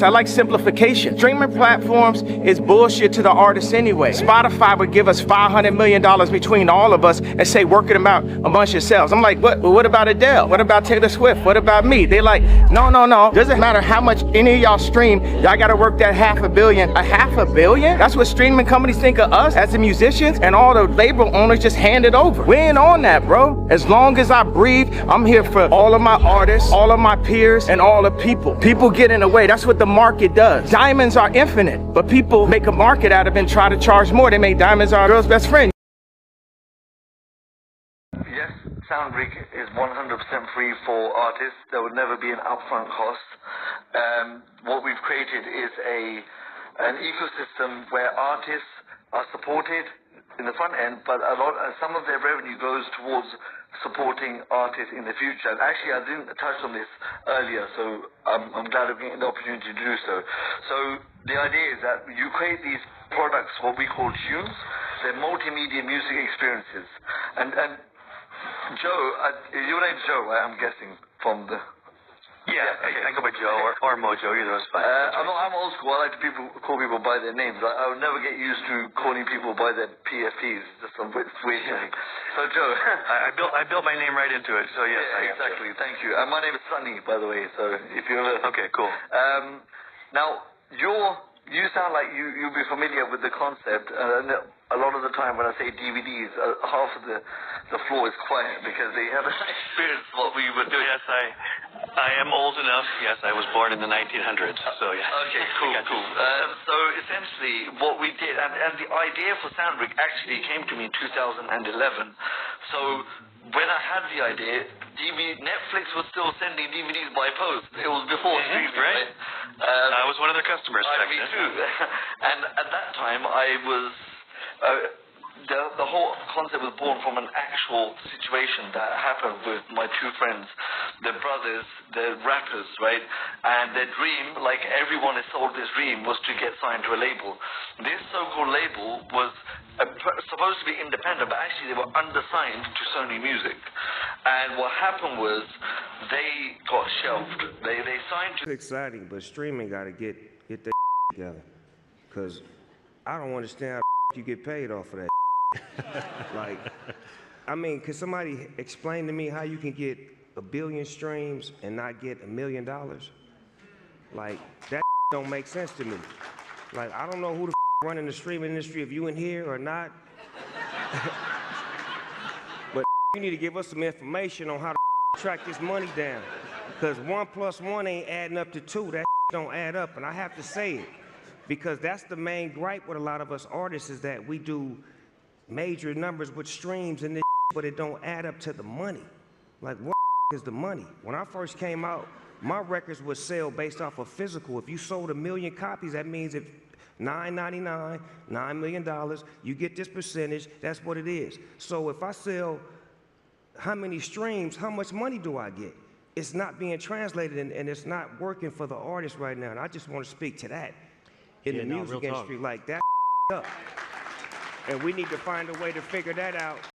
I like simplification. Streaming platforms is bullshit to the artists anyway. Spotify would give us $500 million between all of us and say, work it out amongst yourselves. I'm like, what about Adele? What about Taylor Swift? What about me? They like, no. Doesn't matter how much any of y'all stream, y'all gotta work that $500 million. $500 million? That's what streaming companies think of us as the musicians, and all the label owners just hand it over. We ain't on that, bro. As long as I breathe, I'm here for all of my artists, all of my peers, and all the people. People get in the way. That's what the market does. Diamonds are infinite, but people make a market out of it and try to charge more. They make diamonds our girl's best friend. Yes, SoundRig is 100% free for artists. There would never be an upfront cost. What we've created is an ecosystem where artists are supported in the front end, but some of their revenue goes towards supporting artists in the future. And actually, I didn't touch on this earlier, so I'm glad I'm getting the opportunity to do so. So the idea is that you create these products, what we call tunes. They're multimedia music experiences. And Joe, your name's Joe, right? I'm guessing from the... Yeah, okay. I go by Joe or Mojo, either is fine. I'm old school. I like to call people by their names. I would never get used to calling people by their PFPs. Just some weird thing. So Joe, I built my name right into it. So yes, yeah, exactly. Thank you. My name is Sunny, by the way. So if you ever... Okay, cool. Now you sound like you'll be familiar with the concept. A lot of the time when I say DVDs, half of the floor is quiet because they haven't experienced what we were doing. Yes, I am old enough. Yes, I was born in the 1900s. So yeah. Okay, cool. So essentially, what we did, and the idea for SoundRig actually came to me in 2011. So when I had the idea, Netflix was still sending DVDs by post. It was before streaming, right? I was one of their customers. Me too. And at that time, I was. The whole concept was born from an actual situation that happened with my two friends. They're brothers, they're rappers, right? And their dream, like everyone has sold this dream, was to get signed to a label. This so-called label was supposed to be independent, but actually they were undersigned to Sony Music. And what happened was they got shelved. They signed to... It's exciting, but streaming got to get that together. Because I don't understand how you get paid off of that. Like, I mean, can somebody explain to me how you can get 1 billion streams and not get $1 million? Like, that don't make sense to me. Like, I don't know who the running the streaming industry, if you in here or not. But you need to give us some information on how to track this money down. Because 1 + 1 ain't adding up to 2. That don't add up, and I have to say it. Because that's the main gripe with a lot of us artists, is that we do major numbers with streams and this, but it don't add up to the money. Like, what is the money? When I first came out, my records would sell based off of physical. If you sold 1 million copies, that means if $9.99, $9 million, you get this percentage, that's what it is. So if I sell how many streams, how much money do I get? It's not being translated, and it's not working for the artist right now, and I just want to speak to that. In the music industry, like that up. And we need to find a way to figure that out.